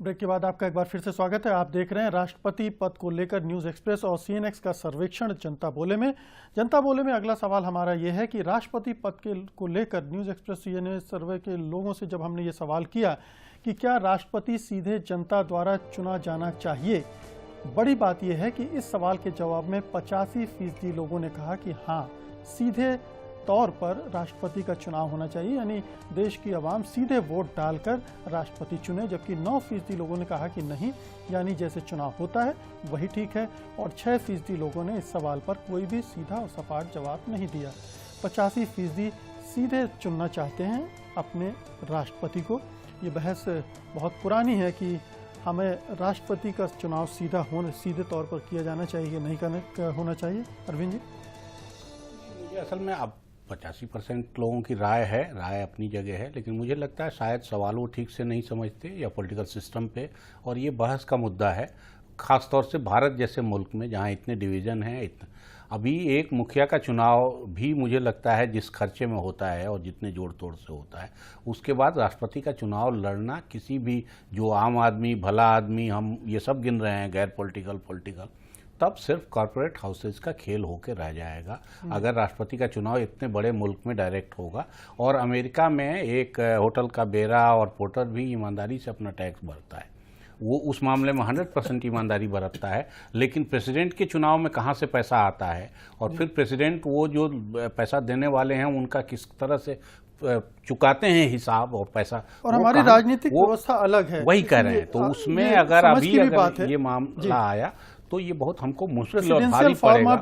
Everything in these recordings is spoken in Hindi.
ब्रेक के बाद आपका एक बार फिर से स्वागत है। आप देख रहे हैं राष्ट्रपति पद को लेकर न्यूज़ एक्सप्रेस और सीएनएक्स का सर्वेक्षण जनता बोले में। जनता बोले में अगला सवाल हमारा ये है कि राष्ट्रपति पद को लेकर न्यूज़ एक्सप्रेस सीएनएक्स सर्वे के लोगों से जब हमने ये सवाल किया कि क्या राष्ट्रपति सीधे जनता द्वारा चुना जाना चाहिए, बड़ी बात यह है कि इस सवाल के जवाब में 85% लोगों ने कहा कि हाँ, सीधे तौर पर राष्ट्रपति का चुनाव होना चाहिए, यानी देश की आवाम सीधे वोट डालकर राष्ट्रपति चुने, जबकि 9% लोगों ने कहा कि नहीं, यानी जैसे चुनाव होता है वही ठीक है, और 6% लोगों ने इस सवाल पर कोई भी सीधा और सपाट जवाब नहीं दिया। 85% सीधे चुनना चाहते हैं अपने राष्ट्रपति को। ये बहस बहुत पुरानी है कि हमें राष्ट्रपति का चुनाव सीधे तौर पर किया जाना चाहिए, नहीं होना चाहिए। अरविंद जी, असल में अब 85% लोगों की राय अपनी जगह है, लेकिन मुझे लगता है शायद सवाल वो ठीक से नहीं समझते या पॉलिटिकल सिस्टम पे, और ये बहस का मुद्दा है, खास तौर से भारत जैसे मुल्क में जहाँ इतने डिवीज़न हैं। अभी एक मुखिया का चुनाव भी मुझे लगता है जिस खर्चे में होता है और जितने जोड़ तोड़ से होता है, उसके बाद राष्ट्रपति का चुनाव लड़ना किसी भी जो आम आदमी, भला आदमी, हम ये सब गिन रहे हैं गैर पॉलिटिकल, तब सिर्फ कॉर्पोरेट हाउसेज का खेल होकर रह जाएगा अगर राष्ट्रपति का चुनाव इतने बड़े मुल्क में डायरेक्ट होगा। और अमेरिका में एक होटल का बेरा और पोर्टर भी ईमानदारी से अपना टैक्स भरता है, वो उस मामले में 100% ईमानदारी बरतता है। लेकिन प्रेसिडेंट के चुनाव में कहाँ से पैसा आता है, और फिर प्रेसिडेंट वो जो पैसा देने वाले हैं उनका किस तरह से चुकाते हैं हिसाब और पैसा, और हमारी राजनीतिक व्यवस्था अलग है, वही कह रहे हैं। तो उसमें अगर ये मामला आया तो ये बहुत हमको मुश्किल और भारी पड़ेगा।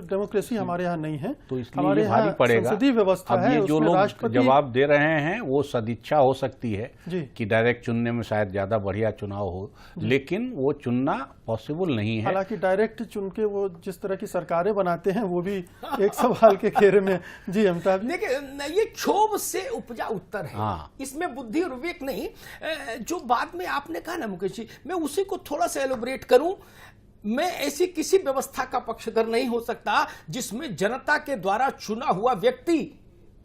डेमोक्रेसी हमारे यहाँ नहीं है, तो इसलिए भारी पड़ेगा। संसदीय व्यवस्था है, जो लोग जवाब दे रहे हैं वो सदिच्छा हो सकती है कि डायरेक्ट चुनने में शायद ज्यादा बढ़िया चुनाव हो, लेकिन वो चुनना पॉसिबल नहीं है। हालांकि डायरेक्ट चुन के वो जिस तरह की सरकारें बनाते हैं वो भी एक सवाल के घेरे में। जी अमिताभ, देखिए ये क्षोभ से उपजा उत्तर है। हाँ। इसमें बुद्धि और विवेक नहीं। जो बाद में आपने कहा ना मुकेश जी, मैं उसी को थोड़ा सा एलोबरेट करूं। मैं ऐसी किसी व्यवस्था का पक्षधर नहीं हो सकता जिसमें जनता के द्वारा चुना हुआ व्यक्ति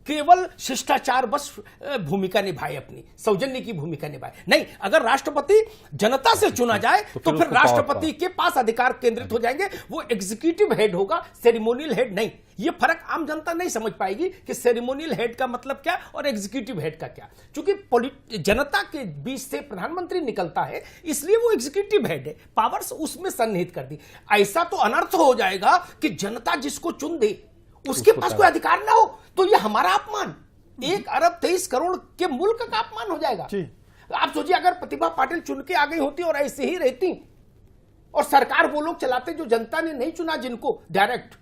केवल शिष्टाचार बस भूमिका निभाए, अपनी सौजन्य की भूमिका निभाए। नहीं, अगर राष्ट्रपति जनता से चुना जाए तो फिर राष्ट्रपति के पास अधिकार केंद्रित हो जाएंगे। वो एग्जीक्यूटिव हेड होगा, सेरेमोनियल हेड नहीं। ये फर्क आम जनता नहीं समझ पाएगी कि सेरेमोनियल हेड का मतलब क्या और एग्जीक्यूटिव हेड का क्या। क्योंकि जनता के बीच से प्रधानमंत्री निकलता है, इसलिए वो एग्जीक्यूटिव हेड है, पावर्स उसमें सन्निहित कर दी। ऐसा तो अनर्थ हो जाएगा कि जनता जिसको चुन दे उसके पास कोई अधिकार ना हो, तो ये हमारा अपमान, 1 अरब 23 करोड़ के मुल्क का अपमान हो जाएगा। आप सोचिए, अगर प्रतिभा पाटिल चुन के आ गई होती और ऐसे ही रहती और सरकार वो लोग चलाते जो जनता ने नहीं चुना जिनको डायरेक्ट,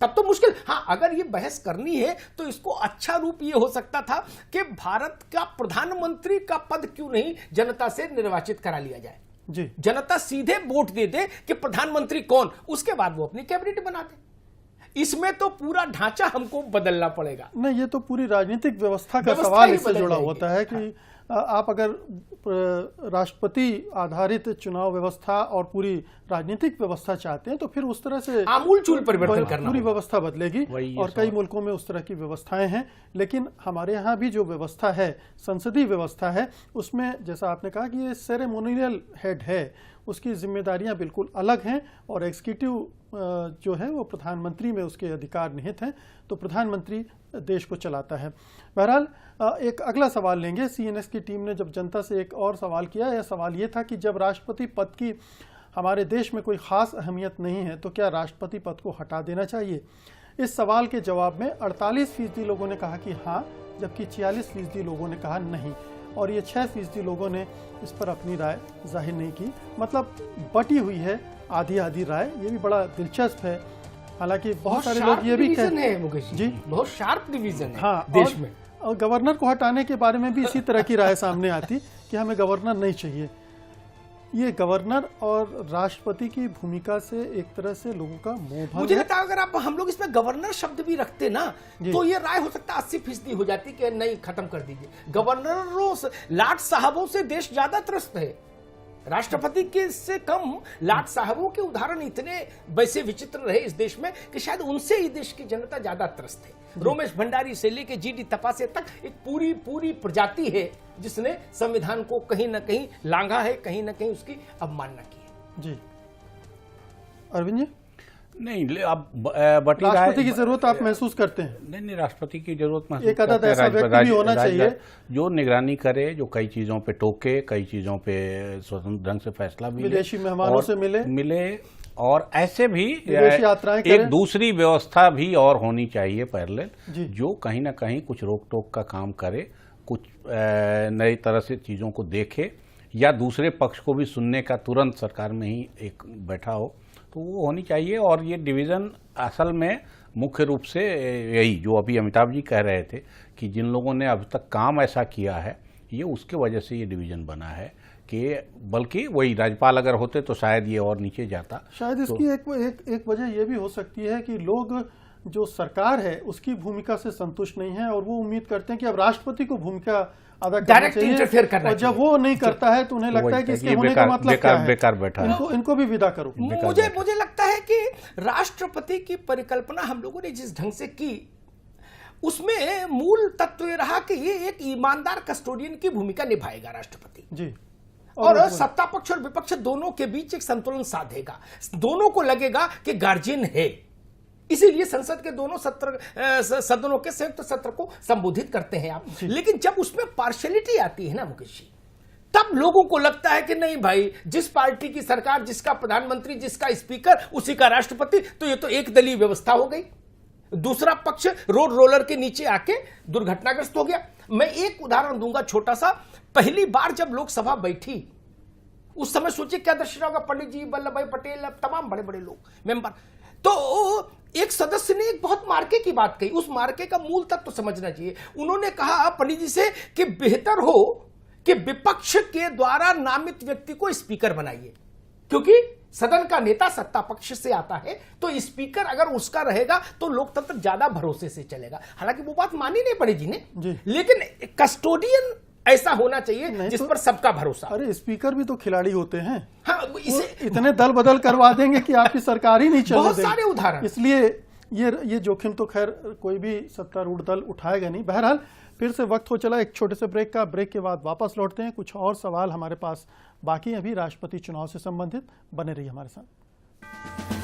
तब तो मुश्किल। हाँ, अगर ये बहस करनी है तो इसको अच्छा रूप ये हो सकता था कि भारत का प्रधानमंत्री का पद क्यों नहीं जनता से निर्वाचित करा लिया जाए जी। जनता सीधे वोट दे दे कि प्रधानमंत्री कौन, उसके बाद वो अपनी कैबिनेट बना दे। इसमें तो पूरा ढांचा हमको बदलना पड़ेगा। नहीं, ये तो पूरी राजनीतिक व्यवस्था का सवाल इससे जुड़ा होता है कि आप अगर राष्ट्रपति आधारित चुनाव व्यवस्था और पूरी राजनीतिक व्यवस्था चाहते हैं तो फिर उस तरह से आमूलचूल परिवर्तन करना, पूरी व्यवस्था बदलेगी। और कई मुल्कों में उस तरह की व्यवस्थाएं हैं, लेकिन हमारे यहाँ भी जो व्यवस्था है, संसदीय व्यवस्था है, उसमें जैसा आपने कहा कि ये सेरेमोनियल हेड है, उसकी जिम्मेदारियां बिल्कुल अलग हैं, और एग्जीक्यूटिव जो है वो प्रधानमंत्री में उसके अधिकार निहित हैं, तो प्रधानमंत्री देश को चलाता है। बहरहाल एक अगला सवाल लेंगे। सीएनएक्स की टीम ने जब जनता से एक और सवाल किया, यह सवाल ये था कि जब राष्ट्रपति पद की हमारे देश में कोई खास अहमियत नहीं है तो क्या राष्ट्रपति पद को हटा देना चाहिए। इस सवाल के जवाब में 48% लोगों ने कहा कि हाँ, जबकि 46% लोगों ने कहा नहीं, और ये 6% लोगों ने इस पर अपनी राय जाहिर नहीं की। मतलब बटी हुई है आधी आधी राय। ये भी बड़ा दिलचस्प है। हालांकि बहुत सारे लोग ये भी कहते हैं जी, बहुत शार्प डिवीजन है हाँ, देश में। और गवर्नर को हटाने के बारे में भी इसी तरह की राय सामने आती कि हमें गवर्नर नहीं चाहिए। ये गवर्नर और राष्ट्रपति की भूमिका से एक तरह से लोगों का मोह भंग। मुझे लगता है अगर आप हम लोग इसमें गवर्नर शब्द भी रखते ना तो ये राय हो सकता है 80% हो जाती कि नहीं, खत्म कर दीजिए। गवर्नरों से, लाट साहबों से देश ज्यादा त्रस्त है, राष्ट्रपति के से कम लाट साहबों के उदाहरण इतने वैसे विचित्र रहे इस देश में कि शायद उनसे ही देश की जनता ज्यादा त्रस्त है। रोमेश भंडारी से लेके जीडी तपासे तक एक पूरी पूरी प्रजाति है जिसने संविधान को कहीं ना कहीं लांघा है, कहीं ना कहीं उसकी अवमानना की है। जी अरविंद जी, नहीं अब बटी राष्ट्रपति की जरूरत आप महसूस करते हैं? नहीं, राष्ट्रपति की जरूरत महसूस एक आधा करते हैं। ऐसा व्यक्ति भी होना चाहिए जो निगरानी करे, जो कई चीजों पे टोके, कई चीजों पे स्वतंत्र ढंग से फैसला भी ले, विदेशी मेहमानों से मिले और ऐसे भी विदेशी यात्राएं एक करें। दूसरी व्यवस्था भी और होनी चाहिए पैरेलल, जी। जो कहीं ना कहीं कुछ रोक टोक का काम करे, कुछ नई तरह से चीजों को देखे, या दूसरे पक्ष को भी सुनने का तुरंत सरकार में ही एक बैठा हो, तो वो होनी चाहिए। और ये डिवीज़न असल में मुख्य रूप से यही जो अभी अमिताभ जी कह रहे थे कि जिन लोगों ने अभी तक काम ऐसा किया है, ये उसके वजह से ये डिवीज़न बना है कि बल्कि वही राज्यपाल अगर होते तो शायद ये और नीचे जाता। शायद इसकी एक वजह ये भी हो सकती है कि लोग जो सरकार है उसकी भूमिका से संतुष्ट नहीं है और वो उम्मीद करते हैं कि अब राष्ट्रपति को भूमिका अदा करना चाहिए, और जब वो नहीं करता है तो उन्हें लगता है कि इसके होने का मतलब क्या है, बेकार बैठा है, इनको भी विदा करो। मुझे लगता है कि राष्ट्रपति की परिकल्पना हम लोगों ने जिस ढंग से की उसमें मूल तत्व ये रहा कि ये एक ईमानदार कस्टोडियन की भूमिका निभाएगा राष्ट्रपति जी, और सत्ता पक्ष और विपक्ष दोनों के बीच एक संतुलन साधेगा। दोनों को लगेगा कि गार्जियन है, इसीलिए संसद के दोनों सदनों के संयुक्त सत्र को संबोधित करते हैं आप। लेकिन जब उसमें पार्शियलिटी आती है ना मुकेश जी, तब लोगों को लगता है कि नहीं भाई, जिस पार्टी की सरकार, जिसका प्रधानमंत्री, जिसका स्पीकर, उसी का राष्ट्रपति, तो ये तो एक दलीय व्यवस्था हो गई। दूसरा पक्ष रोड रोलर के नीचे आके दुर्घटनाग्रस्त हो गया। मैं एक उदाहरण दूंगा छोटा सा। पहली बार जब लोकसभा बैठी उस समय सोचिए क्या दृश्य होगा, पंडित जी, वल्लभ भाई पटेल, तमाम बड़े बड़े लोग मेंबर, तो एक सदस्य ने एक बहुत मार्के की बात कही। उस मार्के का मूल तत्व तो समझना चाहिए। उन्होंने कहा पंडित जी से कि बेहतर हो कि विपक्ष के द्वारा नामित व्यक्ति को स्पीकर बनाइए, क्योंकि सदन का नेता सत्ता पक्ष से आता है, तो स्पीकर अगर उसका रहेगा तो लोकतंत्र ज्यादा भरोसे से चलेगा। हालांकि वो बात मानी नहीं पंडित जी ने, लेकिन कस्टोडियन ऐसा होना चाहिए जिस पर सबका भरोसा। अरे स्पीकर भी तो खिलाड़ी होते हैं। हाँ, इतने दल बदल करवा देंगे कि आपकी सरकार ही नहीं चलने बहुत सारे उदाहरण। इसलिए ये जोखिम तो खैर कोई भी सत्तारूढ़ दल उठाएगा नहीं। बहरहाल फिर से वक्त हो चला एक छोटे से ब्रेक का। ब्रेक के बाद वापस लौटते हैं। कुछ और सवाल हमारे पास बाकी हैं अभी राष्ट्रपति चुनाव से संबंधित। बने रहिए हमारे साथ।